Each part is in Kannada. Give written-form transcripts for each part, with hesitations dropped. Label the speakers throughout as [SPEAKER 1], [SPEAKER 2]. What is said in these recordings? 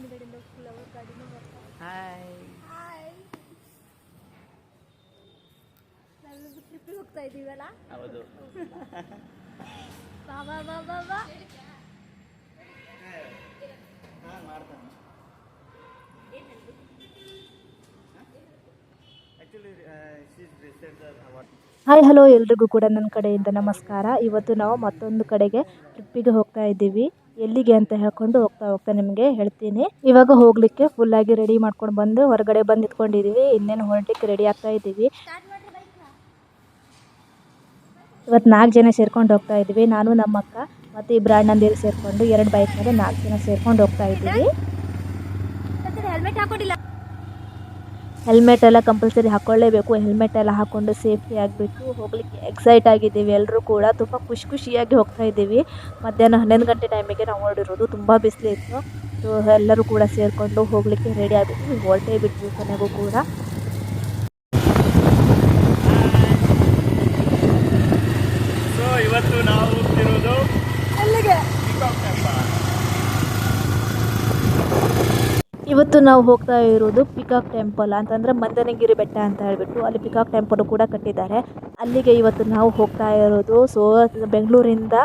[SPEAKER 1] ಹಿಂದ್ಗಡೆಯಿಂದ ಫ್ಲವರ್ ಗಾಡಿನೂ ಬರ್ತಾರೆ.
[SPEAKER 2] ಹಾಯ್.
[SPEAKER 1] ಹಾಯ್, ನಾವಿಲ್ಲಿ ಟ್ರಿಪ್ಪಿಗೆ ಹೋಗ್ತಾ ಇದ್ದೀವಲ್ಲ.
[SPEAKER 2] ಹೌದು.
[SPEAKER 1] ಬಾ ಬಾ ಬಾ ಬಾ ಬಾ. ಹಾಯ್ ಹಲೋ, ಎಲ್ರಿಗೂ ಕೂಡ ನನ್ನ ಕಡೆಯಿಂದ ನಮಸ್ಕಾರ. ಇವತ್ತು ನಾವು ಮತ್ತೊಂದು ಕಡೆಗೆ ಟ್ರಿಪ್ಪಿಗೆ ಹೋಗ್ತಾ ಇದ್ದೀವಿ. ಎಲ್ಲಿಗೆ ಅಂತ ಹೇಳ್ಕೊಂಡು ಹೋಗ್ತಾ ಹೋಗ್ತಾ ನಿಮಗೆ ಹೇಳ್ತೀನಿ. ಇವಾಗ ಹೋಗ್ಲಿಕ್ಕೆ ಫುಲ್ ಆಗಿ ರೆಡಿ ಮಾಡ್ಕೊಂಡು ಬಂದು ಹೊರಗಡೆ ಬಂದು ನಿಂತ್ಕೊಂಡಿದೀವಿ. ಇನ್ನೇನು ಹೊರಡ್ಲಿಕ್ಕೆ ರೆಡಿ ಆಗ್ತಾ ಇದ್ದೀವಿ. ಇವತ್ತು 4 ಜನ ಸೇರ್ಕೊಂಡು ಹೋಗ್ತಾ ಇದ್ದೀವಿ. ನಾನು, ನಮ್ಮ ಅಕ್ಕ ಮತ್ತು ಇಬ್ಬರು ಅಣ್ಣಂದಿರು ಸೇರ್ಕೊಂಡು 2 ಬೈಕ್ ಮೇಲೆ 4 ಜನ ಸೇರ್ಕೊಂಡು ಹೋಗ್ತಾ ಇದ್ದೀವಿ. ಹೆಲ್ಮೆಟ್ ಹಾಕೊಂಡಿಲ್ಲ. ಹೆಲ್ಮೆಟ್ ಎಲ್ಲ ಕಂಪಲ್ಸರಿ ಹಾಕೊಳ್ಳೇಬೇಕು. ಹೆಲ್ಮೆಟ್ ಎಲ್ಲ ಹಾಕೊಂಡು ಸೇಫ್ಟಿ ಆಗಿಬಿಟ್ಟು ಹೋಗ್ಲಿಕ್ಕೆ ಎಕ್ಸೈಟ್ ಆಗಿದ್ದೀವಿ. ಎಲ್ಲರೂ ಕೂಡ ತುಂಬ ಖುಷಿಯಾಗಿ ಹೋಗ್ತಾ ಇದ್ದೀವಿ. ಮಧ್ಯಾಹ್ನ 11 ಗಂಟೆ ಟೈಮಿಗೆ ನಾವು ಹೊರಡಿರೋದು. ತುಂಬ ಬಿಸಿಲಿತ್ತು. ಸೊ ಎಲ್ಲರೂ ಕೂಡ ಸೇರಿಕೊಂಡು ಹೋಗ್ಲಿಕ್ಕೆ ರೆಡಿ ಆಗಿಬಿಟ್ಟು ಹೊರಟೇ ಬಿಟ್ವಿ ಕೊನೆಗೂ ಕೂಡ.
[SPEAKER 2] ಇವತ್ತು ನಾವು ಹೋಗ್ತಿರೋದು
[SPEAKER 1] ಎಲ್ಲಿಗೆ? ಇವತ್ತು ನಾವು ಹೋಗ್ತಾ ಇರೋದು ಪಿಕಾಕ್ ಟೆಂಪಲ್ ಅಂತಂದ್ರೆ ಮಂದನಗಿರಿ ಬೆಟ್ಟ ಅಂತ ಹೇಳ್ಬಿಟ್ಟು ಅಲ್ಲಿ ಪಿಕಾಕ್ ಟೆಂಪಲ್ ಕೂಡ ಕಟ್ಟಿದ್ದಾರೆ. ಅಲ್ಲಿಗೆ ಇವತ್ತು ನಾವು ಹೋಗ್ತಾ ಇರೋದು. ಸೊ ಬೆಂಗಳೂರಿಂದ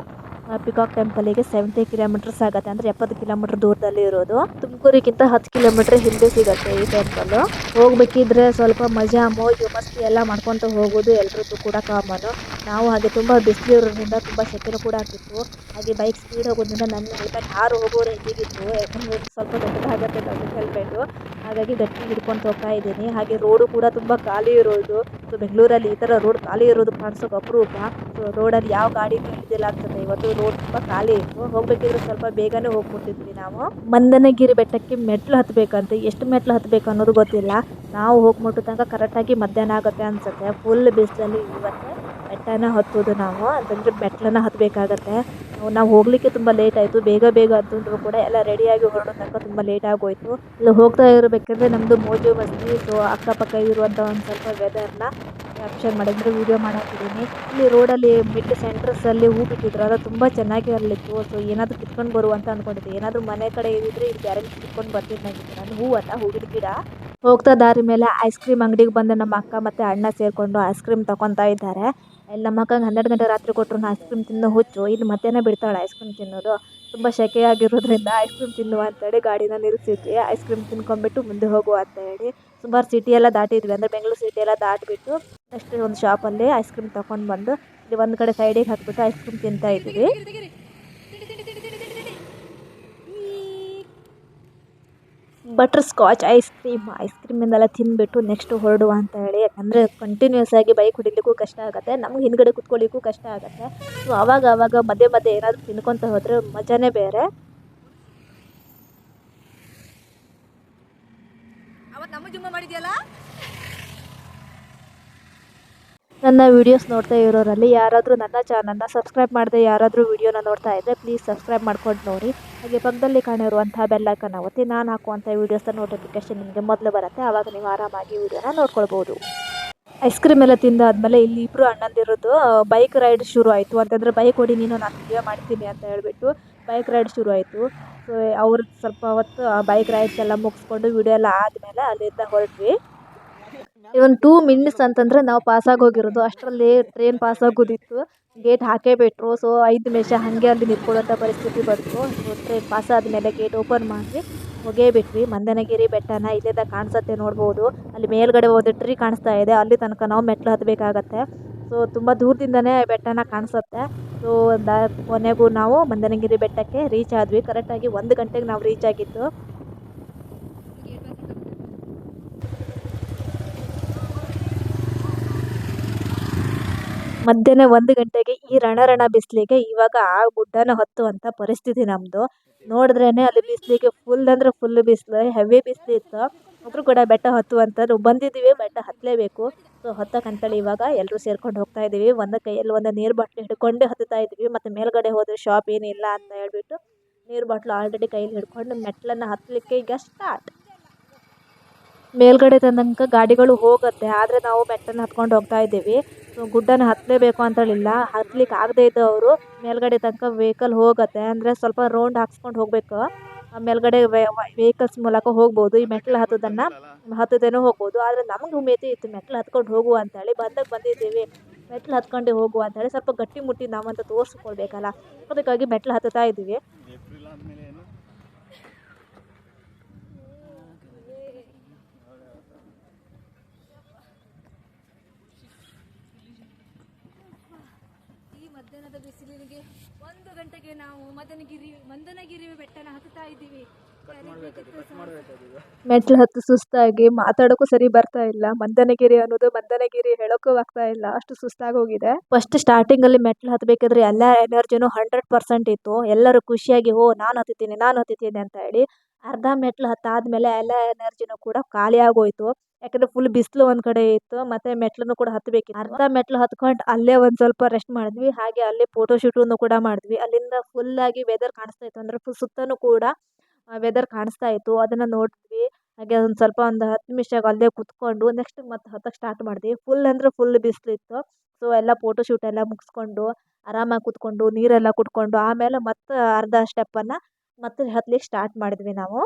[SPEAKER 1] ಪಿಕಾಕ್ ಟೆಂಪಲಿಗೆ 70 ಕಿಲೋಮೀಟರ್ಸ್ ಆಗುತ್ತೆ. ಅಂದರೆ 70 ಕಿಲೋಮೀಟರ್ ದೂರದಲ್ಲಿ ಇರೋದು. ತುಮಕೂರಿಗಿಂತ 10 ಕಿಲೋಮೀಟರ್ ಹಿಂದೆ ಸಿಗುತ್ತೆ ಈ ಟೆಂಪಲ್. ಹೋಗ್ಬೇಕಿದ್ರೆ ಸ್ವಲ್ಪ ಮಜಾ ಮೋಜು ಮಸ್ತಿ ಎಲ್ಲ ಮಾಡ್ಕೊತ ಹೋಗೋದು ಎಲ್ರದ್ದು ಕೂಡ ಕಾಮನು. ನಾವು ಹಾಗೆ ತುಂಬ ಬಿಸಿಲಿರೋದ್ರಿಂದ ತುಂಬ ಸೆಕೆನೂ ಕೂಡ ಆಗ್ತಿತ್ತು. ಹಾಗೆ ಬೈಕ್ ಸ್ಪೀಡ್ ಹೋಗೋದ್ರಿಂದ ನನ್ನ ಹೆಲ್ಮೆಟ್ ಹಾರು ಹೋಗೋರು ಹೇಗಿತ್ತು, ಯಾಕಂದರೆ ಸ್ವಲ್ಪ ದೊಡ್ಡದಾಗುತ್ತೆ ನನ್ನ ಹೆಲ್ಮೆಟು. ಹಾಗಾಗಿ ಗಟ್ಟಿ ಹಿಡ್ಕೊಂಡು ಹೋಗ್ತಾ ಇದ್ದೀನಿ. ಹಾಗೆ ರೋಡು ಕೂಡ ತುಂಬ ಖಾಲಿ ಇರೋದು. ಸೊ ಬೆಂಗಳೂರಲ್ಲಿ ಈ ಥರ ರೋಡ್ ಖಾಲಿ ಇರೋದು ಕಾಣಿಸೋಕೆ ಅಪರೂಪ. ಸೊ ರೋಡಲ್ಲಿ ಯಾವ ಗಾಡಿನೂ ಹಿಡಿದಿಲ್ಲ ಆಗ್ತದೆ. ಇವತ್ತು ರೋಡ್ ತುಂಬ ಖಾಲಿ ಇತ್ತು. ಹೋಗ್ಬೇಕಿದ್ರೆ ಸ್ವಲ್ಪ ಬೇಗನೆ ಹೋಗ್ಬಿಟ್ಟಿದ್ವಿ ನಾವು. ಮಂದನಗಿರಿ ಬೆಟ್ಟಕ್ಕೆ ಮೆಟ್ಲು ಹತ್ತಬೇಕಂತೆ. ಎಷ್ಟು ಮೆಟ್ಲು ಹತ್ತಬೇಕು ಅನ್ನೋದು ಗೊತ್ತಿಲ್ಲ. ನಾವು ಹೋಗ್ಬಿಟ್ಟು ತನಕ ಕರೆಕ್ಟಾಗಿ ಮಧ್ಯಾಹ್ನ ಆಗುತ್ತೆ ಅನ್ಸುತ್ತೆ. ಫುಲ್ ಬಿಸಿಲಲ್ಲಿ ಇವತ್ತು ಬೆಟ್ಟನ ಹತ್ತೋದು ನಾವು. ಅಂತಂದರೆ ಮೆಟ್ಲನ್ನ ಹತ್ತಬೇಕಾಗತ್ತೆ. ನಾವು ಹೋಗಲಿಕ್ಕೆ ತುಂಬ ಲೇಟ್ ಆಯಿತು. ಬೇಗ ಅಂತಂದ್ರೂ ಕೂಡ ಎಲ್ಲ ರೆಡಿಯಾಗಿ ಹೊರಡೋ ತನಕ ತುಂಬ ಲೇಟ್ ಆಗೋಯ್ತು. ಇಲ್ಲಿ ಹೋಗ್ತಾ ಇರಬೇಕಂದ್ರೆ ನಮ್ಮದು ಮೋಜು ಮಸ್ತಿ. ಸೊ ಅಕ್ಕಪಕ್ಕ ಇರುವಂಥ ಒಂದು ಸ್ವಲ್ಪ ವೆದರ್ನ ಕ್ಯಾಪ್ಚರ್ ಮಾಡಿದ್ರೆ ವೀಡಿಯೋ ಮಾಡಾಕಿದ್ದೀನಿ. ಇಲ್ಲಿ ರೋಡಲ್ಲಿ ಮಿಡ್ ಸೆಂಟರ್ಸಲ್ಲಿ ಹೂ ಬಿಟ್ಟಿದ್ರು. ಅದು ತುಂಬ ಚೆನ್ನಾಗಿ ಅಲ್ಲಿತ್ತು. ಸೊ ಏನಾದರೂ ಕಿತ್ಕೊಂಡು ಬರು ಅಂತ ಅಂದ್ಕೊಂಡಿದ್ದೆ. ಏನಾದರೂ ಮನೆ ಕಡೆ ಇದ್ದರೆ ಇಲ್ಲಿ ಗ್ಯಾರಂಟಿ ಕಿತ್ಕೊಂಡು ಬರ್ತಿದ್ದಾಗಿತ್ತು. ನಾನು ಹೂವಲ್ಲ, ಹೂವಿನ ಗಿಡ. ಹೋಗ್ತಾ ದಾರಿ ಮೇಲೆ ಐಸ್ ಕ್ರೀಮ್ ಅಂಗಡಿಗೆ ಬಂದು ನಮ್ಮ ಅಕ್ಕ ಮತ್ತು ಅಣ್ಣ ಸೇರಿಕೊಂಡು ಐಸ್ ಕ್ರೀಮ್ ತೊಗೊತಾ ಇದ್ದಾರೆ. ಇಲ್ಲಿ ನಮ್ಮ ಅಕ್ಕಂಗೆ 12 ಗಂಟೆ ರಾತ್ರಿ ಕೊಟ್ಟರು ಐಸ್ ಕ್ರೀಮ್ ತಿನ್ನೋ ಹುಚ್ಚು. ಇಲ್ಲಿ ಮಧ್ಯಾಹ್ನ ಬಿಡ್ತಾಳೆ ಐಸ್ ಕ್ರೀಮ್ ತಿನ್ನೋದು. ತುಂಬ ಸೆಕೆಯಾಗಿರೋದ್ರಿಂದ ಐಸ್ ಕ್ರೀಮ್ ತಿನ್ನುವ ಅಂತೇಳಿ ಗಾಡಿನ ನಿಲ್ಲಿಸಿದ್ವಿ. ಐಸ್ ಕ್ರೀಮ್ ತಿನ್ಕೊಂಡ್ಬಿಟ್ಟು ಮುಂದೆ ಹೋಗುವ ಅಂತ ಹೇಳಿ ಸುಮಾರು ಸಿಟಿ ಎಲ್ಲ ದಾಟಿದ್ವಿ. ಅಂದರೆ ಬೆಂಗಳೂರು ಸಿಟಿ ಎಲ್ಲ ದಾಟಿಬಿಟ್ಟು ನೆಕ್ಸ್ಟ್ ಒಂದು ಶಾಪಲ್ಲಿ ಐಸ್ ಕ್ರೀಮ್ ತೊಗೊಂಡು ಬಂದು ಇಲ್ಲಿ ಒಂದು ಕಡೆ ಸೈಡಿಗೆ ಹಾಕ್ಬಿಟ್ಟು ಐಸ್ ಕ್ರೀಮ್ ತಿಂತಾ ಇದ್ವಿ. ಬಟರ್ ಸ್ಕಾಚ್ ಐಸ್ ಕ್ರೀಮಿಂದೆಲ್ಲ ತಿಂದುಬಿಟ್ಟು ನೆಕ್ಸ್ಟ್ ಹೊರಡುವ ಅಂತ ಹೇಳಿ. ಯಾಕಂದರೆ ಕಂಟಿನ್ಯೂಸ್ ಆಗಿ ಬೈಕ್ ಹೊಡಿಲಿಕ್ಕೂ ಕಷ್ಟ ಆಗುತ್ತೆ, ನಮ್ಗೆ ಹಿಂದ್ಗಡೆ ಕುತ್ಕೊಳ್ಳಿಕ್ಕೂ ಕಷ್ಟ ಆಗುತ್ತೆ. ಸೊ ಆವಾಗ ಮಧ್ಯೆ ಏನಾದರೂ ತಿನ್ಕೊತ ಹೋದರೆ ಮಜಾನೇ ಬೇರೆ. ಅವತ್ತು ನಮ್ಮ ಜುಮ್ಮ ಮಾಡಿದ್ಯಲ್ಲ. ನನ್ನ ವೀಡಿಯೋಸ್ ನೋಡ್ತಾ ಇರೋರಲ್ಲಿ ಯಾರಾದರೂ ನನ್ನ ಚಾನಲ್ನ ಸಬ್ಸ್ಕ್ರೈಬ್ ಮಾಡದೆ ಯಾರಾದರೂ ವೀಡಿಯೋನ ನೋಡ್ತಾ ಇದ್ದರೆ ಪ್ಲೀಸ್ ಸಬ್ಸ್ಕ್ರೈಬ್ ಮಾಡ್ಕೊಂಡು ನೋಡಿ. ಹಾಗೆ ಪಕ್ಕದಲ್ಲಿ ಕಾಣಿರುವಂತಹ ಬೆಲ್ಲೈಕನ್ನ ಒತ್ತಿ ನಾನು ಹಾಕುವಂಥ ವೀಡಿಯೋಸ್ನ ನೋಟಿಫಿಕೇಶನ್ ನಿಮಗೆ ಮೊದಲು ಬರುತ್ತೆ. ಆವಾಗ ನೀವು ಆರಾಮಾಗಿ ವೀಡಿಯೋನ ನೋಡ್ಕೊಳ್ಬೋದು. ಐಸ್ ಕ್ರೀಮ್ ಎಲ್ಲ ತಿಂದಾದ್ಮೇಲೆ ಇಲ್ಲಿ ಇಬ್ಬರು ಅಣ್ಣಂದಿರೋದು ಬೈಕ್ ರೈಡ್ ಶುರು ಆಯಿತು. ಅಂತಂದರೆ ಬೈಕ್ ಹೊಡಿ ನೀನು, ನಾನು ವಿಡಿಯೋ ಮಾಡ್ತೀನಿ ಅಂತ ಹೇಳಿಬಿಟ್ಟು ಬೈಕ್ ರೈಡ್ ಶುರು ಆಯಿತು. ಸೊ ಅವ್ರು ಸ್ವಲ್ಪ ಹೊತ್ತು ಬೈಕ್ ರೈಡ್ಸ್ ಎಲ್ಲ ಮುಗಿಸ್ಕೊಂಡು ವಿಡಿಯೋ ಎಲ್ಲ ಆದಮೇಲೆ ಅಲ್ಲಿಂದ ಹೊರಟ್ವಿ. ಇವನ್ 2 ಮಿನಿಟ್ಸ್ ಅಂತಂದರೆ ನಾವು ಪಾಸಾಗಿ ಹೋಗಿರೋದು. ಅಷ್ಟರಲ್ಲಿ ಟ್ರೈನ್ ಪಾಸಾಗೋದಿತ್ತು. ಗೇಟ್ ಹಾಕೇ ಬಿಟ್ಟರು. ಸೊ 5 ನಿಮಿಷ ಹಾಗೆ ಅಲ್ಲಿ ನಿಂತ್ಕೊಳ್ಳೋಂಥ ಪರಿಸ್ಥಿತಿ ಬಂತು. ಸೊ ಟ್ರೈನ್ ಪಾಸ್ ಆದಮೇಲೆ ಗೇಟ್ ಓಪನ್ ಮಾಡಿ ಹೋಗೇ ಬಿಟ್ವಿ. ಮಂದನಗಿರಿ ಬೆಟ್ಟನ ಇಲ್ಲಿಂದ ಕಾಣಿಸುತ್ತೆ, ನೋಡ್ಬೋದು. ಅಲ್ಲಿ ಮೇಲ್ಗಡೆ ಒಂದು ಟ್ರೀ ಕಾಣಿಸ್ತಾ ಇದೆ. ಅಲ್ಲಿ ತನಕ ನಾವು ಮೆಟ್ಲು ಹತ್ತಬೇಕಾಗತ್ತೆ. ಸೊ ತುಂಬ ದೂರದಿಂದನೇ ಬೆಟ್ಟನ ಕಾಣಿಸುತ್ತೆ. ಸೊ ಕೊನೆಗೂ ನಾವು ಮಂದನಗಿರಿ ಬೆಟ್ಟಕ್ಕೆ ರೀಚ್ ಆದ್ವಿ. ಕರೆಕ್ಟಾಗಿ 1 ಗಂಟೆಗೆ ನಾವು ರೀಚ್ ಆಗಿದ್ದು. ಮಧ್ಯಾಹ್ನ 1 ಗಂಟೆಗೆ ಈ ರಣ ಬಿಸಿಲಿಗೆ ಇವಾಗ ಆ ಗುಡ್ಡನ ಹತ್ತುವಂಥ ಪರಿಸ್ಥಿತಿ ನಮ್ಮದು. ನೋಡಿದ್ರೇ ಅಲ್ಲಿ ಬಿಸಿಲಿಗೆ ಫುಲ್ ಅಂದರೆ ಫುಲ್ ಬಿಸಿಲು, ಹೆವಿ ಬಿಸಿಲಿತ್ತು. ಆದರೂ ಕೂಡ ಬೆಟ್ಟ ಹತ್ತುವಂಥದ್ದು ಬಂದಿದ್ದೀವಿ, ಬೆಟ್ಟ ಹತ್ತಲೇಬೇಕು. ಸೊ ಹತ್ತಕ್ಕಂತೇಳಿ ಇವಾಗ ಎಲ್ಲರೂ ಸೇರ್ಕೊಂಡು ಹೋಗ್ತಾ ಇದ್ದೀವಿ. ಒಂದು ಕೈಯಲ್ಲಿ ಒಂದು ನೀರು ಬಾಟ್ಲಿ ಹಿಡ್ಕೊಂಡು ಹತ್ತುತ್ತಾ ಇದ್ದೀವಿ. ಮತ್ತು ಮೇಲ್ಗಡೆ ಹೋದರೆ ಶಾಪ್ ಏನಿಲ್ಲ ಅಂತ ಹೇಳ್ಬಿಟ್ಟು ನೀರು ಬಾಟ್ಲು ಆಲ್ರೆಡಿ ಕೈಯಲ್ಲಿ ಹಿಡ್ಕೊಂಡು ಮೆಟ್ಲನ್ನು ಹತ್ತಲಿಕ್ಕೆ ಈಗ ಸ್ಟಾರ್ಟ್. ಮೇಲ್ಗಡೆ ತನಕ ಗಾಡಿಗಳು ಹೋಗುತ್ತೆ, ಆದರೆ ನಾವು ಮೆಟ್ಟನ್ನು ಹತ್ಕೊಂಡು ಹೋಗ್ತಾ ಇದ್ದೀವಿ. ಸೊ ಗುಡ್ಡನ ಹತ್ತಲೇಬೇಕು ಅಂತೇಳಿಲ್ಲ, ಹತ್ಲಿಕ್ಕೆ ಆಗದೆ ಇದ್ದವರು ಮೇಲ್ಗಡೆ ತನಕ ವೆಹಿಕಲ್ ಹೋಗುತ್ತೆ. ಅಂದರೆ ಸ್ವಲ್ಪ ರೌಂಡ್ ಹಾಕ್ಸ್ಕೊಂಡು ಹೋಗಬೇಕು. ಮೇಲ್ಗಡೆ ವೆಹಿಕಲ್ಸ್ ಮೂಲಕ ಹೋಗ್ಬೋದು. ಈ ಮೆಟ್ಲು ಹತ್ತದೇನೋ ಹೋಗ್ಬೋದು. ಆದರೆ ನಮಗೆ ಮಿತಿ ಇತ್ತು ಮೆಟ್ಲು ಹತ್ಕೊಂಡು ಹೋಗುವ ಅಂತೇಳಿ. ಬಂದಿದ್ದೀವಿ ಮೆಟ್ಲು ಹತ್ಕೊಂಡೆ ಹೋಗುವ ಅಂತೇಳಿ ಸ್ವಲ್ಪ ಗಟ್ಟಿ ಮುಟ್ಟಿ ನಾವಂತ ತೋರಿಸ್ಕೊಳ್ಬೇಕಲ್ಲ, ಅದಕ್ಕಾಗಿ ಮೆಟ್ಲು ಹತ್ತುತ್ತಾ ಇದ್ದೀವಿ.
[SPEAKER 2] ಈ ಮಧ್ಯಾಹ್ನದ ಬಿಸಿಲಿಗೆ 1 ಗಂಟೆಗೆ ನಾವು ಮಂದನಗಿರಿ ಬೆಟ್ಟನ ಹತ್ತುತ್ತಾ ಇದ್ದೀವಿ.
[SPEAKER 1] ಮೆಟ್ಲು ಹತ್ತು ಸುಸ್ತಾಗಿ ಮಾತಾಡೋಕ್ಕೂ ಸರಿ ಬರ್ತಾ ಇಲ್ಲ. ಮಂದನಗಿರಿ ಹೇಳೋಕ್ಕೂ ಆಗ್ತಾ ಇಲ್ಲ, ಅಷ್ಟು ಸುಸ್ತಾಗಿ ಹೋಗಿದೆ. ಫಸ್ಟ್ ಸ್ಟಾರ್ಟಿಂಗ್ ಅಲ್ಲಿ ಮೆಟ್ಲು ಹತ್ತಬೇಕಾದ್ರೆ ಎಲ್ಲ ಎನರ್ಜಿನೂ 100% ಇತ್ತು. ಎಲ್ಲರೂ ಖುಷಿಯಾಗಿ ನಾನು ಹತ್ತಿದ್ದೀನಿ ಅಂತ ಹೇಳಿ. ಅರ್ಧ ಮೆಟ್ಲು ಹತ್ತಾದ್ಮೇಲೆ ಎಲ್ಲ ಎನರ್ಜಿನೂ ಕೂಡ ಖಾಲಿ ಆಗೋಯ್ತು. ಯಾಕಂದ್ರೆ ಫುಲ್ ಬಿಸಿಲು ಒಂದ್ ಕಡೆ ಇತ್ತು, ಮತ್ತೆ ಮೆಟ್ಲನ್ನು ಕೂಡ ಹತ್ತಬೇಕಿತ್ತು. ಅರ್ಧ ಮೆಟ್ಲು ಹತ್ಕೊಂಡು ಅಲ್ಲೇ ಒಂದ್ ಸ್ವಲ್ಪ ರೆಸ್ಟ್ ಮಾಡಿದ್ವಿ. ಹಾಗೆ ಅಲ್ಲೇ ಫೋಟೋ ಶೂಟನ್ನು ಕೂಡ ಮಾಡಿದ್ವಿ. ಅಲ್ಲಿಂದ ಫುಲ್ ಆಗಿ ವೆದರ್ ಕಾಣಿಸ್ತಾ ಇತ್ತು, ಅಂದ್ರೆ ಸುತ್ತನೂ ಕೂಡ ವೆದರ್ ಕಾಣಿಸ್ತಾ ಇತ್ತು. ಅದನ್ನ ನೋಡಿದ್ವಿ. ಹಾಗೆ ಒಂದು 10 ನಿಮಿಷ ಅಲ್ಲೇ ಕುತ್ಕೊಂಡು ನೆಕ್ಸ್ಟ್ ಮತ್ತೆ ಹತ್ತಕ್ಕೆ ಸ್ಟಾರ್ಟ್ ಮಾಡಿದ್ವಿ. ಫುಲ್ ಬಿಸಿಲಿತ್ತು. ಸೊ ಎಲ್ಲ ಫೋಟೋ ಶೂಟ್ ಎಲ್ಲ ಮುಗಿಸ್ಕೊಂಡು ಆರಾಮಾಗಿ ಕುತ್ಕೊಂಡು ನೀರೆಲ್ಲ ಕುಡ್ಕೊಂಡು ಆಮೇಲೆ ಮತ್ತೆ ಅರ್ಧ ಸ್ಟೆಪ್ಪನ್ನು ಮತ್ತೆ ಹತ್ಲಿಕ್ಕೆ ಸ್ಟಾರ್ಟ್ ಮಾಡಿದ್ವಿ ನಾವು.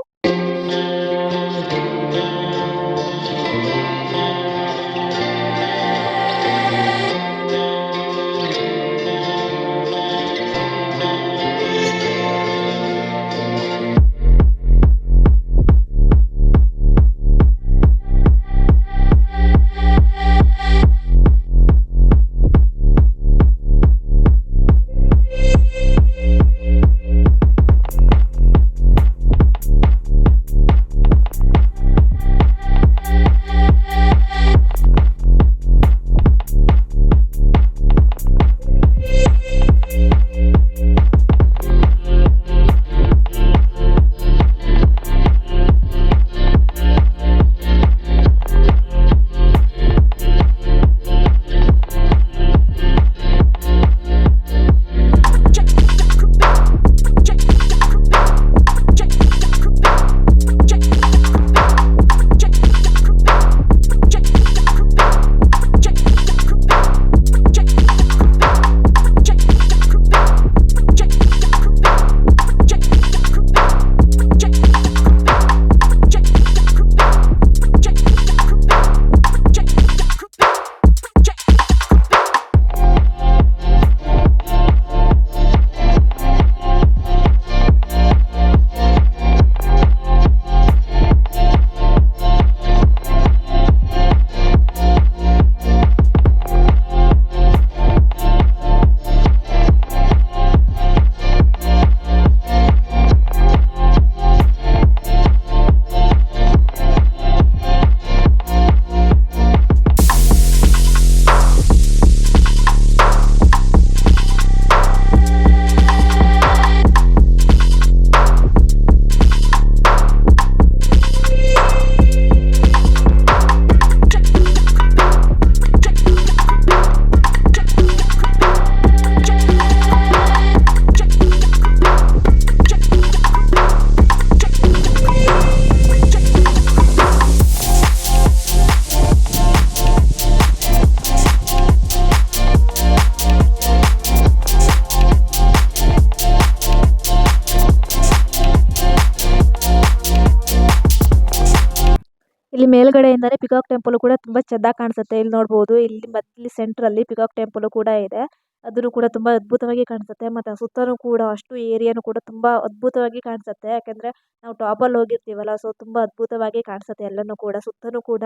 [SPEAKER 1] ಇಲ್ಲಿ ಮೇಲ್ಗಡೆಯಿಂದಾನೆ ಪಿಕಾಕ್ ಟೆಂಪಲ್ ಕೂಡ ತುಂಬಾ ಚೆನ್ನಾಗಿ ಕಾಣಿಸುತ್ತೆ. ಇಲ್ಲಿ ನೋಡಬಹುದು, ಇಲ್ಲಿ ಸೆಂಟರ್ ಅಲ್ಲಿ ಪಿಕಾಕ್ ಟೆಂಪಲ್ ಕೂಡ ಇದೆ. ಅದನ್ನು ಕೂಡ ತುಂಬಾ ಅದ್ಭುತವಾಗಿ ಕಾಣಿಸುತ್ತೆ. ಮತ್ತೆ ಸುತ್ತಲೂ ಕೂಡ ಅಷ್ಟು ಏರಿಯಾನು ಕೂಡ ತುಂಬಾ ಅದ್ಭುತವಾಗಿ ಕಾಣಿಸುತ್ತೆ. ಯಾಕಂದ್ರೆ ನಾವು ಟಾಪ್ ಅಲ್ಲಿ ಹೋಗಿರ್ತೀವಲ್ಲ, ಸೊ ತುಂಬಾ ಅದ್ಭುತವಾಗಿ ಕಾಣಿಸುತ್ತೆ. ಎಲ್ಲನೂ ಕೂಡ ಸುತ್ತಲೂ ಕೂಡ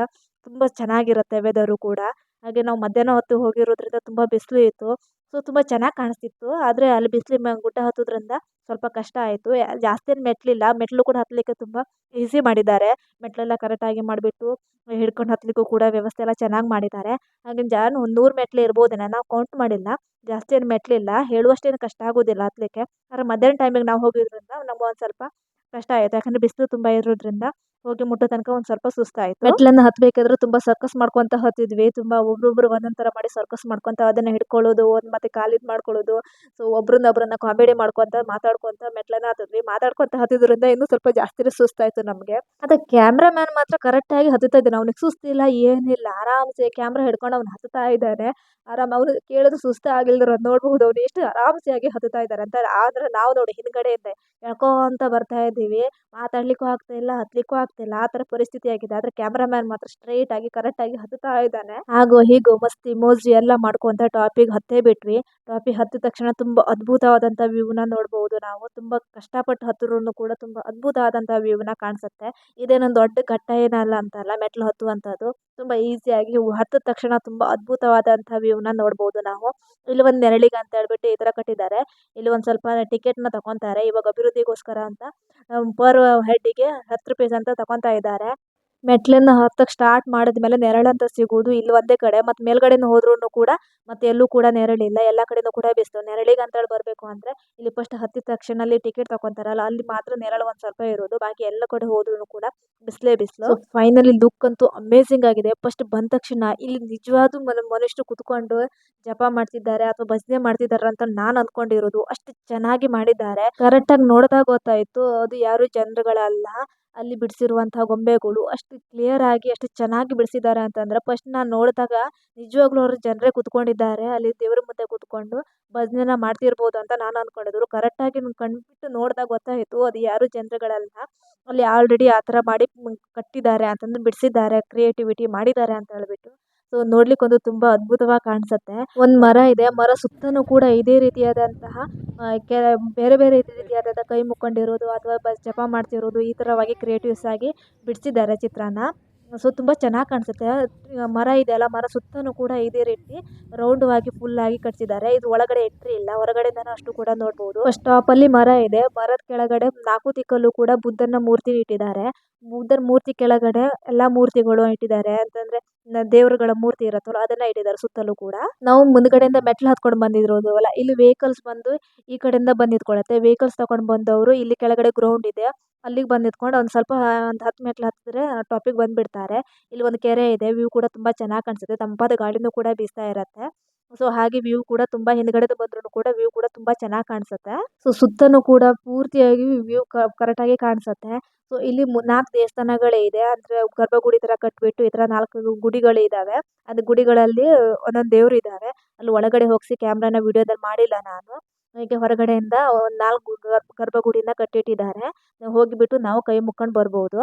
[SPEAKER 1] ತುಂಬಾ ಚೆನ್ನಾಗಿರುತ್ತೆ ವೆದರು ಕೂಡ. ಹಾಗೆ ನಾವು ಮಧ್ಯಾಹ್ನ ಹೊತ್ತು ಹೋಗಿರೋದ್ರಿಂದ ತುಂಬಾ ಬಿಸಿಲು ಇತ್ತು. ಸೊ ತುಂಬಾ ಚೆನ್ನಾಗಿ ಕಾಣಿಸ್ತಿತ್ತು. ಆದ್ರೆ ಅಲ್ಲಿ ಗುಡ್ಡ ಹತ್ತೋದ್ರಿಂದ ಸ್ವಲ್ಪ ಕಷ್ಟ ಆಯಿತು. ಜಾಸ್ತಿ ಏನು ಮೆಟ್ಲಿಲ್ಲ, ಮೆಟ್ಲು ಕೂಡ ಹತ್ತಲಿಕ್ಕೆ ತುಂಬಾ ಈಸಿ ಮಾಡಿದ್ದಾರೆ. ಮೆಟ್ಲೆಲ್ಲ ಕರೆಕ್ಟಾಗಿ ಮಾಡಿಬಿಟ್ಟು ಹಿಡ್ಕೊಂಡು ಹತ್ತಲಿಕ್ಕೂ ಕೂಡ ವ್ಯವಸ್ಥೆ ಎಲ್ಲ ಚೆನ್ನಾಗಿ ಮಾಡಿದ್ದಾರೆ. ಹಾಗೆ ಒಂದು 100 ಮೆಟ್ಲು ಇರ್ಬೋದೇನೋ, ನಾವು ಕೌಂಟ್ ಮಾಡಿಲ್ಲ. ಜಾಸ್ತಿ ಏನು ಮೆಟ್ಲಿಲ್ಲ, ಹೇಳುವಷ್ಟೇನು ಕಷ್ಟ ಆಗೋದಿಲ್ಲ ಹತ್ತಲಿಕ್ಕೆ. ಆದರೆ ಮಧ್ಯಾಹ್ನ ಟೈಮಿಗೆ ನಾವು ಹೋಗಿದ್ರಿಂದ ನಮ್ಗೆ ಒಂದು ಸ್ವಲ್ಪ ಕಷ್ಟ ಆಯಿತು. ಯಾಕಂದರೆ ಬಿಸಿಲು ತುಂಬ ಇರೋದ್ರಿಂದ ಹೋಗಿ ಮುಟ್ಟೋ ತನಕ ಒಂದು ಸ್ವಲ್ಪ ಸುಸ್ತಾಯಿತು. ಮೆಟ್ಲನ್ನು ಹತ್ತಬೇಕಾದ್ರೆ ತುಂಬ ಸರ್ಕಸ್ ಮಾಡ್ಕೊತ ಹತ್ತಿದ್ವಿ. ತುಂಬ ಒಬ್ಬೊಬ್ರು ಒಂದೊಂದು ಥರ ಮಾಡಿ ಸರ್ಕಸ್ ಮಾಡ್ಕೊತ ಅದನ್ನು ಹಿಡ್ಕೊಳ್ಳೋದು, ಮತ್ತೆ ಕಾಲಿದು ಮಾಡ್ಕೊಳ್ಳೋದು. ಸೊ ಒಬ್ರನ್ನ ಕಾಮಿಡಿ ಮಾಡ್ಕೊತ ಮಾತಾಡ್ಕೊತ ಮೆಟ್ಲನ್ನ ಹತ್ತಿದ್ವಿ. ಮಾತಾಡ್ಕೊತ ಹತ್ತಿದ್ರಿಂದ ಇನ್ನೂ ಸ್ವಲ್ಪ ಜಾಸ್ತಿನೇ ಸುಸ್ತಾಯಿತು ನಮಗೆ. ಅದೇ ಕ್ಯಾಮ್ರಾಮ್ಯಾನ್ ಮಾತ್ರ ಕರೆಕ್ಟಾಗಿ ಹತ್ತುತ್ತಾ ಇದ್ದಾನೆ. ಅವನಿಗೆ ಸುಸ್ತಿಲ್ಲ, ಏನಿಲ್ಲ, ಆರಾಮ್ಸೆ ಕ್ಯಾಮ್ರಾ ಹಿಡ್ಕೊಂಡು ಅವ್ನು ಹತ್ತುತ್ತಾ ಇದ್ದಾನೆ. ಅವನು ಕೇಳಿದ್ರು ಸುಸ್ತು ಆಗಿಲ್ದಿರೋ ನೋಡಬಹುದು, ಅವ್ನು ಎಷ್ಟು ಆರಾಮ್ಸೆಯಾಗಿ ಹತ್ತುತ್ತಾ ಇದ್ದಾರೆ ಅಂತ. ಆದರೆ ನಾವು ನೋಡಿ ಹಿಂದ್ಗಡೆಯಿಂದ ಎಳ್ಕೊಂತ ಬರ್ತಾ ಇದ್ದೀವಿ. ಮಾತಾಡ್ಲಿಕ್ಕೂ ಆಗ್ತಾ ಇಲ್ಲ, ಹತ್ಲಿಕ್ಕೂ ಆಗ್ತಾ ಇಲ್ಲ, ಆ ಥರ ಪರಿಸ್ಥಿತಿ ಆಗಿದೆ. ಆದರೆ ಕ್ಯಾಮ್ರಾಮ್ಯಾನ್ ಮಾತ್ರ ಸ್ಟ್ರೈಟ್ ಆಗಿ ಕರೆಕ್ಟ್ ಆಗಿ ಹತ್ತುತ್ತಾ ಇದ್ದಾನೆ. ಹಾಗೋ ಹೀಗೋ ಮಸ್ತಿ ಮೋಜು ಎಲ್ಲ ಮಾಡ್ಕೊಂತ ಟಾಪಿಗೆ ಹತ್ತೇ ಬಿಟ್ವಿ. ಟಾಪಿಗೆ ಹತ್ತಿದ ತಕ್ಷಣ ತುಂಬ ಅದ್ಭುತವಾದಂಥ ವ್ಯೂನ ನೋಡ್ಬೋದು ನಾವು. ತುಂಬ ಕಷ್ಟಪಟ್ಟು ಹತ್ತಿರೂ ಕೂಡ ತುಂಬ ಅದ್ಭುತವಾದಂಥ ವ್ಯೂನ ಕಾಣಿಸುತ್ತೆ. ಇದೇನೊಂದು ದೊಡ್ಡ ಘಟ್ಟ ಏನಲ್ಲ ಅಂತಲ್ಲ ಮೆಟ್ಲು ಹತ್ತುವಂಥದ್ದು. ತುಂಬ ಈಸಿಯಾಗಿ ಹತ್ತಿದ ತಕ್ಷಣ ತುಂಬ ಅದ್ಭುತವಾದಂಥ ವ್ಯೂನ ನೋಡ್ಬೋದು ನಾವು. ಇಲ್ಲಿ ಒಂದು ನೆರಳಿಗೆ ಅಂತ ಹೇಳ್ಬಿಟ್ಟು ಈ ಥರ ಕಟ್ಟಿದ್ದಾರೆ. ಇಲ್ಲಿ ಒಂದು ಸ್ವಲ್ಪ ಟಿಕೆಟ್ನ ತಗೊತಾರೆ ಇವಾಗ ಅಭಿವೃದ್ಧಿಗೋಸ್ಕರ ಅಂತ. ಪರ್ ಹೆಡ್ಡಿಗೆ 10 ರೂಪೀಸ್ ಅಂತ ತಗೊತಾ ಇದ್ದಾರೆ. ಮೆಟ್ಲನ್ನ ಹತ್ತಕ್ಕೆ ಸ್ಟಾರ್ಟ್ ಮಾಡಿದ್ಮೇಲೆ ನೆರಳಂತ ಸಿಗೋದು ಇಲ್ಲಿ ಒಂದೇ ಕಡೆ. ಮತ್ತು ಮೇಲ್ಗಡೆನೂ ಹೋದ್ರೂ ಕೂಡ ಮತ್ತೆ ಎಲ್ಲೂ ಕೂಡ ನೆರಳಿಲ್ಲ. ಎಲ್ಲ ಕಡೆನೂ ಕೂಡ ಬಿಸಿಲು. ನೆರಳಿಗೆ ಅಂತೇಳಿ ಬರಬೇಕು ಅಂದರೆ ಇಲ್ಲಿ ಫಸ್ಟ್ ಹತ್ತಿದ ತಕ್ಷಣ ಅಲ್ಲಿ ಟಿಕೆಟ್ ತಗೊತಾರಲ್ಲ ಅಲ್ಲಿ ಮಾತ್ರ ನೆರಳು ಒಂದು ಸ್ವಲ್ಪ ಇರೋದು. ಬಾಕಿ ಎಲ್ಲ ಕಡೆ ಹೋದ್ರೂ ಕೂಡ ಬಿಸಿಲೇ ಬಿಸಿಲು. ಫೈನಲಿ ಲುಕ್ ಅಂತೂ ಅಮೇಝಿಂಗ್ ಆಗಿದೆ. ಫಸ್ಟ್ ಬಂದ ತಕ್ಷಣ ಇಲ್ಲಿ ನಿಜವಾದ ಮನುಷ್ಯರು ಕುತ್ಕೊಂಡು ಜಪ ಮಾಡ್ತಿದ್ದಾರೆ ಅಥವಾ ಭಜನೆ ಮಾಡ್ತಿದ್ದಾರೆ ಅಂತ ನಾನು ಅಂದ್ಕೊಂಡಿರೋದು. ಅಷ್ಟು ಚೆನ್ನಾಗಿ ಮಾಡಿದ್ದಾರೆ. ಕರೆಕ್ಟಾಗಿ ನೋಡಿದಾಗ ಗೊತ್ತಾಯಿತು ಅದು ಯಾರು ಜನರುಗಳಲ್ಲ, ಅಲ್ಲಿ ಬಿಡಿಸಿರುವಂತಹ ಗೊಂಬೆಗಳು. ಅಷ್ಟು ಕ್ಲಿಯರ್ ಆಗಿ ಅಷ್ಟು ಚೆನ್ನಾಗಿ ಬಿಡಿಸಿದ್ದಾರೆ ಅಂತಂದ್ರೆ ಫಸ್ಟ್ ನಾನು ನೋಡಿದಾಗ ನಿಜವಾಗ್ಲೂ ಅವರು ಜನರೇ ಕುತ್ಕೊಂಡಿದ್ದಾರೆ ಅಲ್ಲಿ ದೇವ್ರ ಮುಂದೆ ಕುತ್ಕೊಂಡು ಭಜನೆನ ಮಾಡ್ತಿರ್ಬೋದು ಅಂತ ನಾನು ಅಂದ್ಕೊಂಡಿದ್ರು. ಕರೆಕ್ಟಾಗಿ ಕಣ್ಬಿಟ್ಟು ನೋಡಿದಾಗ ಗೊತ್ತಾಯಿತು ಅದು ಯಾರು ಜನರುಗಳಲ್ಲ, ಅಲ್ಲಿ ಆಲ್ರೆಡಿ ಆ ಥರ ಮಾಡಿ ಕಟ್ಟಿದ್ದಾರೆ ಅಂತಂದ್ರೆ ಬಿಡಿಸಿದ್ದಾರೆ, ಕ್ರಿಯೇಟಿವಿಟಿ ಮಾಡಿದ್ದಾರೆ ಅಂತ ಹೇಳ್ಬಿಟ್ಟು. ಸೊ ನೋಡ್ಲಿಕ್ಕೊಂದು ತುಂಬಾ ಅದ್ಭುತವಾಗಿ ಕಾಣಿಸುತ್ತೆ. ಒಂದು ಮರ ಇದೆ, ಮರ ಸುತ್ತನೂ ಕೂಡ ಇದೇ ರೀತಿಯಾದಂತಹ ಬೇರೆ ಬೇರೆ ರೀತಿಯಾದಂಥ ಕೈ ಮುಕ್ಕೊಂಡಿರೋದು ಅಥವಾ ಜಪ ಮಾಡ್ತಿರೋದು ಈ ಥರವಾಗಿ ಕ್ರಿಯೇಟಿವ್ಸ್ ಆಗಿ ಬಿಡಿಸಿದ್ದಾರೆ ಚಿತ್ರಾನ. ಸೊ ತುಂಬ ಚೆನ್ನಾಗಿ ಕಾಣಿಸುತ್ತೆ. ಮರ ಇದೆಯಲ್ಲ, ಮರ ಸುತ್ತನೂ ಕೂಡ ಇದೇ ರೀತಿ ರೌಂಡಾಗಿ ಫುಲ್ಲಾಗಿ ಕಟ್ಸಿದ್ದಾರೆ. ಇದು ಒಳಗಡೆ ಎಂಟ್ರಿ ಇಲ್ಲ, ಹೊರಗಡೆಯಿಂದನೂ ಅಷ್ಟು ಕೂಡ ನೋಡ್ಬೋದು. ಫಸ್ಟ್ ಸ್ಟಾಪಲ್ಲಿ ಮರ ಇದೆ, ಮರದ ಕೆಳಗಡೆ 4 ದಿಕ್ಕಲ್ಲೂ ಕೂಡ ಬುದ್ಧನ ಮೂರ್ತಿ ಇಟ್ಟಿದ್ದಾರೆ. ಬುದ್ಧನ ಮೂರ್ತಿ ಕೆಳಗಡೆ ಎಲ್ಲ ಮೂರ್ತಿಗಳು ಇಟ್ಟಿದ್ದಾರೆ. ಅಂತಂದ್ರೆ ದೇವರುಗಳ ಮೂರ್ತಿ ಇರತ್ತಲ್ಲ ಅದನ್ನ ಇಟ್ಟಿದ್ದಾರೆ ಸುತ್ತಲೂ ಕೂಡ. ನಾವು ಮುಂದ್ಗಡೆಯಿಂದ ಮೆಟ್ಲು ಹತ್ಕೊಂಡು ಬಂದಿರೋದಲ್ಲ, ಇಲ್ಲಿ ವೆಹಿಕಲ್ಸ್ ಬಂದು ಈ ಕಡೆಯಿಂದ ಬಂದು ನಿಂತ್ಕೊಳ್ಳುತ್ತೆ. ವೆಹಿಕಲ್ಸ್ ತಗೊಂಡು ಬಂದವರು ಇಲ್ಲಿ ಕೆಳಗಡೆ ಗ್ರೌಂಡ್ ಇದೆ ಅಲ್ಲಿಗೆ ಬಂದು ನಿಂತ್ಕೊಂಡು ಒಂದು ಸ್ವಲ್ಪ ಒಂದು 10 ಮೆಟ್ಲು ಹತ್ತಿದ್ರೆ ಟಾಪಿಗೆ ಬಂದುಬಿಡ್ತಾರೆ. ಇಲ್ಲಿ ಒಂದು ಕೆರೆ ಇದೆ, ವ್ಯೂ ಕೂಡ ತುಂಬ ಚೆನ್ನಾಗಿ ಕಾಣಿಸುತ್ತೆ. ತಂಪಾದ ಗಾಳಿನೂ ಕೂಡ ಬೀಸ್ತಾ ಇರುತ್ತೆ. ಸೊ ಹಾಗೆ ವ್ಯೂ ಕೂಡ ತುಂಬ ಹಿಂದ್ಗಡೆ ಬಂದ್ರೂ ಕೂಡ ವ್ಯೂ ಕೂಡ ತುಂಬ ಚೆನ್ನಾಗಿ ಕಾಣಿಸುತ್ತೆ. ಸೊ ಸುತ್ತನೂ ಕೂಡ ಪೂರ್ತಿಯಾಗಿ ವ್ಯೂ ಕರೆಕ್ಟಾಗಿ ಕಾಣಿಸುತ್ತೆ. ಸೊ ಇಲ್ಲಿ 4 ದೇವಸ್ಥಾನಗಳೇ ಇದೆ. ಅಂದರೆ ಗರ್ಭಗುಡಿ ಥರ ಕಟ್ಟಿಬಿಟ್ಟು ಈ ಥರ 4 ಗುಡಿಗಳಿದ್ದಾವೆ. ಅದು ಗುಡಿಗಳಲ್ಲಿ ಒಂದೊಂದು ದೇವರು ಇದ್ದಾವೆ. ಅಲ್ಲಿ ಒಳಗಡೆ ಹೋಗಿಸಿ ಕ್ಯಾಮ್ರಾನ ವಿಡಿಯೋದಲ್ಲಿ ಮಾಡಿಲ್ಲ ನಾನು. ಹೀಗೆ ಹೊರಗಡೆಯಿಂದ ಒಂದು 4 ಗರ್ಭಗುಡಿನ ಕಟ್ಟಿಟ್ಟಿದ್ದಾರೆ. ಹೋಗಿಬಿಟ್ಟು ನಾವು ಕೈ ಮುಕ್ಕೊಂಡು ಬರ್ಬೋದು.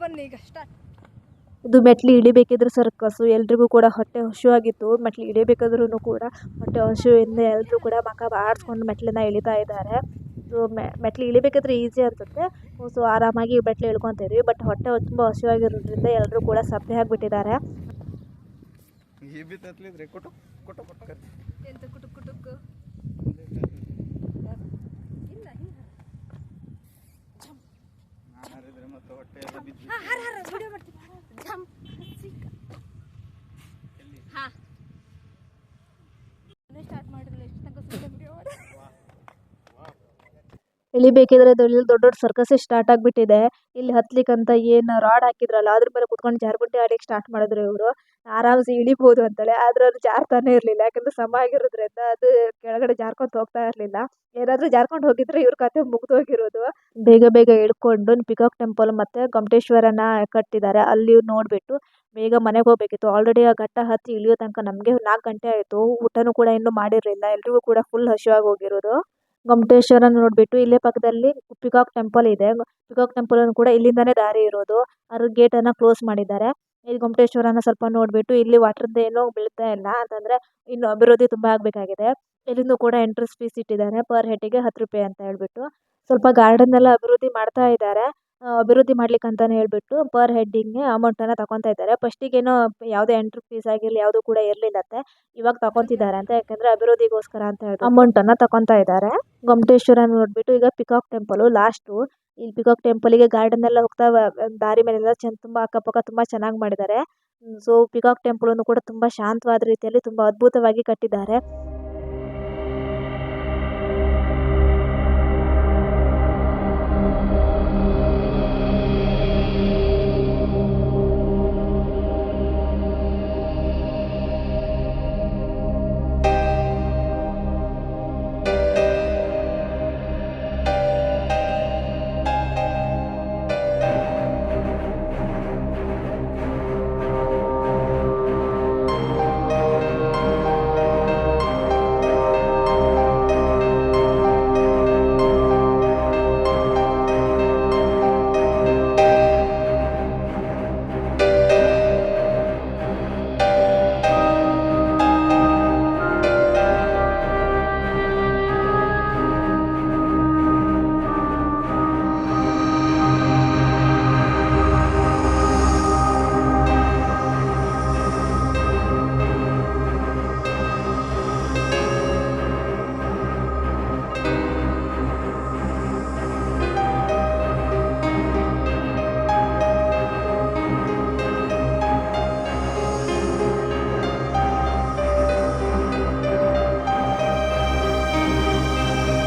[SPEAKER 2] ಬನ್ನಿ ಈಗ ಸ್ಟಾರ್ಟ್.
[SPEAKER 1] ಇದು ಮೆಟ್ಲು ಇಳಿಬೇಕಿದ್ರೆ ಸರ್ಕಸ್ಸು ಎಲ್ರಿಗೂ ಕೂಡ ಹೊಟ್ಟೆ ಹಸಿವಾಗಿತ್ತು. ಮೆಟ್ಲು ಇಳಿಬೇಕಾದ್ರೂ ಕೂಡ ಹೊಟ್ಟೆ ಹಸಿವಿಂದ ಎಲ್ಲರೂ ಕೂಡ ಮಖ ಬಾಡಿಸ್ಕೊಂಡು ಮೆಟ್ಲನ್ನ ಇಳಿತಾ ಇದ್ದಾರೆ. ಸೊ ಮೆಟ್ಲು ಇಳಿಬೇಕಾದ್ರೆ ಈಸಿ ಅನ್ಸುತ್ತೆ. ಸೊ ಆರಾಮಾಗಿ ಮೆಟ್ಲು ಇಳ್ಕೊತಾ ಇದ್ವಿ. ಬಟ್ ಹೊಟ್ಟೆ ತುಂಬ ಹಸಿವಾಗಿರೋದ್ರಿಂದ ಎಲ್ಲರೂ ಕೂಡ ಸಪ್ಪೆ ಆಗಿಬಿಟ್ಟಿದ್ದಾರೆ.
[SPEAKER 2] ಎಂತ ಕುಟುಕ್ ಕುಟುಕ್ ಇಲ್ಲ ವಿಡಿಯೋ ಮಾಡ್ತೀನಿ. ಸ್ಟಾರ್ಟ್ ಮಾಡಿರಲಿಲ್ಲ ಎಷ್ಟು ತನಕ ಸುಮ್ಮನೆ ವಿಡಿಯೋ ಮಾಡಿ
[SPEAKER 1] ಇಳಿಬೇಕಿದ್ರೆ ದೊಡ್ಡ ದೊಡ್ಡ ಸರ್ಕಸ್ಸೇ ಸ್ಟಾರ್ಟ್ ಆಗಿಬಿಟ್ಟಿದೆ. ಇಲ್ಲಿ ಹತ್ಲಿಕ್ಕಂತ ಏನು ರಾಡ್ ಹಾಕಿದ್ರಲ್ಲ ಅದ್ರ ಮೇಲೆ ಕುತ್ಕೊಂಡು ಜಾರುಗುಂಡೆ ಆಡಲಿಕ್ಕೆ ಸ್ಟಾರ್ಟ್ ಮಾಡಿದ್ರು ಇವರು. ಆರಾಮ್ಸೆ ಇಳಿಬೋದು ಅಂತೇಳಿ. ಆದ್ರೆ ಅದು ಜಾರ್ತಾನೆ ಇರಲಿಲ್ಲ. ಯಾಕಂದ್ರೆ ಸಮ ಆಗಿರೋದ್ರಿಂದ ಅದು ಕೆಳಗಡೆ ಜಾರ್ಕೊಂತ ಹೋಗ್ತಾ ಇರಲಿಲ್ಲ. ಏನಾದರೂ ಜಾರ್ಕೊಂಡು ಹೋಗಿದ್ರೆ ಇವ್ರ ಕತೆ ಮುಗ್ದೋಗಿರೋದು. ಬೇಗ ಬೇಗ ಇಳ್ಕೊಂಡು ಪಿಕಾಕ್ ಟೆಂಪಲ್ ಮತ್ತು ಗೊಮ್ಮಟೇಶ್ವರನ ಕಟ್ಟಿದ್ದಾರೆ. ಅಲ್ಲಿ ನೋಡಿಬಿಟ್ಟು ಬೇಗ ಮನೆಗೆ ಹೋಗಬೇಕಿತ್ತು. ಆಲ್ರೆಡಿ ಆ ಘಟ್ಟ ಹತ್ತಿ ಇಳಿಯೋ ತನಕ ನಮಗೆ 4 ಗಂಟೆ ಆಯಿತು. ಊಟನೂ ಕೂಡ ಇನ್ನೂ ಮಾಡಿರಲಿಲ್ಲ. ಎಲ್ರಿಗೂ ಕೂಡ ಫುಲ್ ಹಸಿವಾಗಿ ಹೋಗಿರೋದು. ಗೊಮ್ಮಟೇಶ್ವರ ನೋಡಿಬಿಟ್ಟು ಇಲ್ಲೇ ಪಕ್ಕದಲ್ಲಿ ಪಿಕಾಕ್ ಟೆಂಪಲ್ ಇದೆ. ಪಿಕಾಕ್ ಟೆಂಪಲನ್ನು ಕೂಡ ಇಲ್ಲಿಂದನೇ ದಾರಿ ಇರೋದು. ಅದ್ರ ಗೇಟನ್ನು ಕ್ಲೋಸ್ ಮಾಡಿದ್ದಾರೆ. ಈ ಗೊಮ್ಮಟೇಶ್ವರನ ಸ್ವಲ್ಪ ನೋಡಿಬಿಟ್ಟು ಇಲ್ಲಿ ವಾಟರ್ದು ಏನೂ ಬೀಳ್ತಾ ಇಲ್ಲ. ಅಂತಂದರೆ ಇನ್ನು ಅಭಿವೃದ್ಧಿ ತುಂಬ ಆಗಬೇಕಾಗಿದೆ. ಇಲ್ಲಿಂದ ಕೂಡ ಎಂಟ್ರೆನ್ಸ್ ಫೀಸ್ ಇಟ್ಟಿದ್ದಾರೆ. ಪರ್ ಹೆಡ್ಗೆ 10 ರೂಪಾಯಿ ಅಂತ ಹೇಳ್ಬಿಟ್ಟು. ಸ್ವಲ್ಪ ಗಾರ್ಡನ್ ಎಲ್ಲ ಅಭಿವೃದ್ಧಿ ಮಾಡ್ತಾ ಇದ್ದಾರೆ. ಅಭಿವೃದ್ಧಿ ಮಾಡ್ಲಿಕ್ಕೆ ಅಂತಲೇ ಹೇಳ್ಬಿಟ್ಟು ಪರ್ ಹೆಡ್ಡಿಗೆ ಅಮೌಂಟನ್ನು ತಗೊತಾ ಇದ್ದಾರೆ. ಫಸ್ಟಿಗೇನೋ ಯಾವುದೇ ಎಂಟ್ರಿ ಫೀಸ್ ಆಗಿರಲಿ ಯಾವುದೂ ಕೂಡ ಇರಲಿಲ್ಲಂತೆ. ಇವಾಗ ತಗೊತಿದ್ದಾರೆ ಅಂತ. ಯಾಕಂದರೆ ಅಭಿವೃದ್ಧಿಗೋಸ್ಕರ ಅಂತ ಹೇಳಿ ಅಮೌಂಟನ್ನು ತಗೊತಾ ಇದ್ದಾರೆ. ಗೊಮ್ಮಟೇಶ್ವರ ನೋಡಿಬಿಟ್ಟು ಈಗ ಪಿಕಾಕ್ ಟೆಂಪಲು ಲಾಸ್ಟು. ಇಲ್ಲಿ ಪಿಕಾಕ್ ಟೆಂಪಲಿಗೆ ಗಾರ್ಡನ್ ಎಲ್ಲ ಹೋಗ್ತಾ ದಾರಿ ಮೇಲೆಲ್ಲ ತುಂಬ ಅಕ್ಕಪಕ್ಕ ತುಂಬ ಚೆನ್ನಾಗಿ ಮಾಡಿದ್ದಾರೆ. ಸೊ ಪಿಕಾಕ್ ಟೆಂಪಲನ್ನು ಕೂಡ ತುಂಬ ಶಾಂತವಾದ ರೀತಿಯಲ್ಲಿ ತುಂಬ ಅದ್ಭುತವಾಗಿ ಕಟ್ಟಿದ್ದಾರೆ.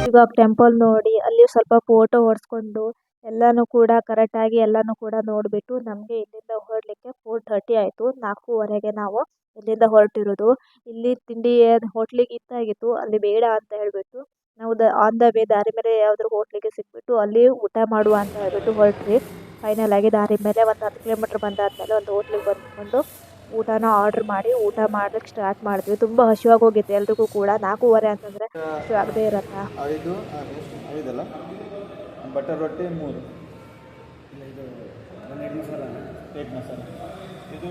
[SPEAKER 1] ಇವಾಗ ಟೆಂಪಲ್ ನೋಡಿ ಅಲ್ಲಿ ಸ್ವಲ್ಪ ಫೋಟೋ ಹೊಡ್ಸ್ಕೊಂಡು ಎಲ್ಲನೂ ಕೂಡ ಕರೆಕ್ಟಾಗಿ ಎಲ್ಲನೂ ಕೂಡ ನೋಡಿಬಿಟ್ಟು ನಮಗೆ ಇಲ್ಲಿಂದ ಹೊರಡಲಿಕ್ಕೆ 4:30 ಆಯಿತು. 4:15ಗೆ ನಾವು ಇಲ್ಲಿಂದ ಹೊರಟಿರೋದು. ಇಲ್ಲಿ ತಿಂಡಿ ಹೋಟ್ಲಿಗೆ ಇತ್ತಾಗಿತ್ತು. ಅಲ್ಲಿ ಬೇಡ ಅಂತ ಹೇಳಿಬಿಟ್ಟು ನಾವು ಆನ್ ದ ವೇ ದಾರಿ ಮೇಲೆ ಯಾವುದಾದ್ರು ಹೋಟ್ಲಿಗೆ ಸಿಕ್ಬಿಟ್ಟು ಅಲ್ಲಿ ಊಟ ಮಾಡುವ ಅಂತ ಹೇಳ್ಬಿಟ್ಟು ಹೊರಟ್ವಿ. ಫೈನಲ್ ಆಗಿ ದಾರಿ ಮೇಲೆ ಒಂದು 10 ಕಿಲೋಮೀಟ್ರ್ ಬಂದಾದಮೇಲೆ ಒಂದು ಹೋಟ್ಲಿಗೆ ಬಂದ್ಕೊಂಡು ಊಟನ ಆರ್ಡ್ರ್ ಮಾಡಿ ಊಟ ಮಾಡ್ಲಿಕ್ಕೆ ಸ್ಟಾರ್ಟ್ ಮಾಡಿದ್ವಿ. ತುಂಬ ಹಸಿವಾಗಿ ಹೋಗಿತ್ತು ಎಲ್ರಿಗೂ ಕೂಡ. 4:15 ಅಂತಂದರೆ ಆಗದೇ ಇರತ್ತಾ.
[SPEAKER 3] 5 ಬಟರ್ ರೊಟ್ಟಿ 3. ಇದು ವೆಜ್ ಮಸಾಲ. ಇದು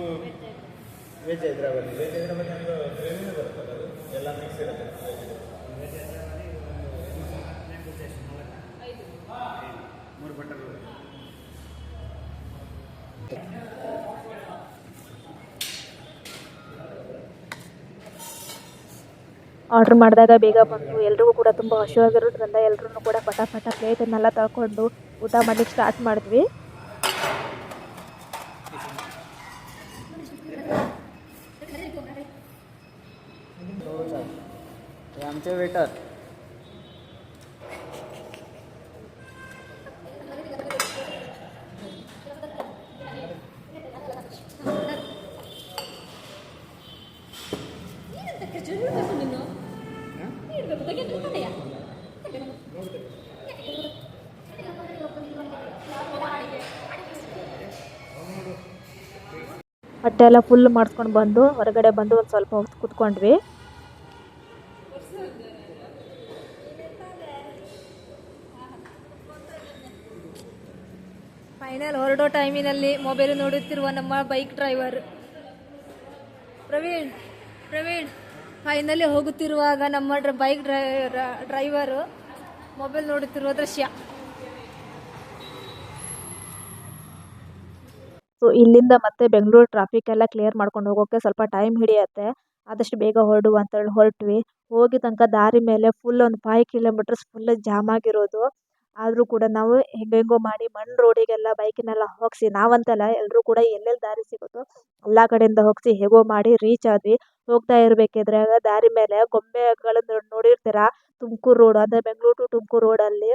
[SPEAKER 3] ವೆಜ್ ಹೈದ್ರಾಬಾದಿ. ವೆಜ್ ಹೈದ್ರಾಬಾದಿ ಅಂದರೆ ಗ್ರೇವಿನೇ ಬರುತ್ತಲ್ಲ, ಅದು ಎಲ್ಲ ಮಿಕ್ಸ್ ಇರುತ್ತೆ. ವೆಜ್ ಹೈದ್ರಾಬಾದಿ 3 ಬಟರ್ ರೊಟ್ಟಿ.
[SPEAKER 1] ಆರ್ಡ್ರ್ ಮಾಡಿದಾಗ ಬೇಗ ಬಂತು. ಎಲ್ರಿಗೂ ಕೂಡ ತುಂಬ ಹಸಿವಾಗಿರೋದ್ರಿಂದ ಎಲ್ಲರೂ ಕೂಡ ಪಟ ಪ್ಲೇಟನ್ನೆಲ್ಲ ತಗೊಂಡು ಊಟ ಮಾಡ್ಲಿಕ್ಕೆ ಸ್ಟಾರ್ಟ್ ಮಾಡಿದ್ವಿ.
[SPEAKER 3] आमचे वेटर
[SPEAKER 1] ಹೊಟ್ಟೆ ಎಲ್ಲ ಫುಲ್ ಮಾಡಿಸ್ಕೊಂಡು ಬಂದು ಹೊರಗಡೆ ಬಂದು ಒಂದು ಸ್ವಲ್ಪ ಹೊತ್ತು ಕುತ್ಕೊಂಡ್ವಿ.
[SPEAKER 2] ಫೈನಲ್ ಹೊರಡೋ ಟೈಮಿನಲ್ಲಿ ಮೊಬೈಲ್ ನೋಡುತ್ತಿರುವ ನಮ್ಮ ಬೈಕ್ ಡ್ರೈವರ್ ಪ್ರವೀಣ್ ಫೈನಲಿ ಹೋಗುತ್ತಿರುವಾಗ ನಮ್ಮ ಬೈಕ್ ಡ್ರೈವರು ಮೊಬೈಲ್ ನೋಡುತ್ತಿರುವ ದೃಶ್ಯ.
[SPEAKER 1] ಸೊ ಇಲ್ಲಿಂದ ಮತ್ತೆ ಬೆಂಗಳೂರು ಟ್ರಾಫಿಕ್ ಎಲ್ಲ ಕ್ಲಿಯರ್ ಮಾಡ್ಕೊಂಡು ಹೋಗೋಕ್ಕೆ ಸ್ವಲ್ಪ ಟೈಮ್ ಹಿಡಿಯುತ್ತೆ. ಆದಷ್ಟು ಬೇಗ ಹೊರಡುವ ಅಂತೇಳಿ ಹೊರಟ್ವಿ. ಹೋಗಿ ತನಕ ದಾರಿ ಮೇಲೆ ಫುಲ್ ಒಂದು 5 ಕಿಲೋಮೀಟರ್ಸ್ ಫುಲ್ ಜಾಮ್ ಆಗಿರೋದು. ಆದರೂ ಕೂಡ ನಾವು ಹೆಂಗೆಂಗೋ ಮಾಡಿ ಮಣ್ಣು ರೋಡಿಗೆಲ್ಲ ಬೈಕನ್ನೆಲ್ಲ ಹೋಗಿಸಿ, ನಾವಂತಲ್ಲ ಎಲ್ಲರೂ ಕೂಡ ಎಲ್ಲೆಲ್ಲಿ ದಾರಿ ಸಿಗುತ್ತೋ ಎಲ್ಲ ಕಡೆಯಿಂದ ಹೋಗಿಸಿ ಹೇಗೋ ಮಾಡಿ ರೀಚ್ ಆದ್ವಿ. ಹೋಗ್ತಾ ಇರಬೇಕಿದ್ರೆ ದಾರಿ ಮೇಲೆ ಗೊಂಬೆಗಳನ್ನು ನೋಡಿರ್ತೀರಾ. ತುಮಕೂರು ರೋಡ್ ಅಂದರೆ ಬೆಂಗಳೂರು ಟು ತುಮಕೂರು ರೋಡಲ್ಲಿ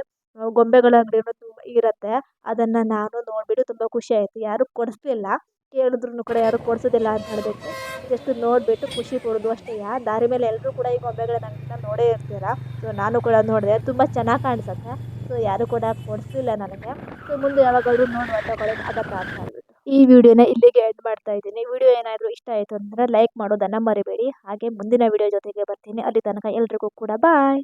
[SPEAKER 1] ಗೊಂಬೆಗಳ ಅಂಗಡಿನೂ ಇರುತ್ತೆ. ಅದನ್ನು ನಾನು ನೋಡಿಬಿಟ್ಟು ತುಂಬ ಖುಷಿ ಆಯಿತು. ಯಾರೂ ಕೊಡಿಸ್ಲಿಲ್ಲ, ಕೇಳಿದ್ರು ಕೂಡ ಯಾರೂ ಕೊಡಿಸೋದಿಲ್ಲ ಅಂತ ಹೇಳಿಬಿಟ್ಟು ಜಸ್ಟ್ ನೋಡಿಬಿಟ್ಟು ಖುಷಿ ಪಡೋದು ಅಷ್ಟೇ. ದಾರಿ ಮೇಲೆ ಎಲ್ಲರೂ ಕೂಡ ಈ ಗೊಂಬೆಗಳನ್ನ ನೋಡೇ ಇರ್ತೀರ. ಸೊ ನಾನು ಕೂಡ ನೋಡಿದೆ, ತುಂಬ ಚೆನ್ನಾಗಿ ಕಾಣಿಸುತ್ತೆ. ಸೊ ಯಾರು ಕೂಡ ಕೊಡಿಸ್ಲಿಲ್ಲ ನನಗೆ. ಸೊ ಮುಂದೆ ಯಾವಾಗಾದ್ರೂ ನೋಡುವ ತಗೊಳ್ಳೋದು ಅದಕ್ಕೆ ಅಂತ ಹೇಳ್ಬಿಟ್ಟು ಈ ವಿಡಿಯೋನ ಇಲ್ಲಿಗೆ ಎಂಡ್ ಮಾಡ್ತಾ ಇದ್ದೀನಿ. ವಿಡಿಯೋ ಏನಾದರೂ ಇಷ್ಟ ಆಯಿತು ಅಂದರೆ ಲೈಕ್ ಮಾಡೋದನ್ನು ಮರಿಬೇಡಿ. ಹಾಗೆ ಮುಂದಿನ ವಿಡಿಯೋ ಜೊತೆಗೆ ಬರ್ತೀನಿ. ಅಲ್ಲಿ ತನಕ ಎಲ್ರಿಗೂ ಕೂಡ ಬಾಯ್.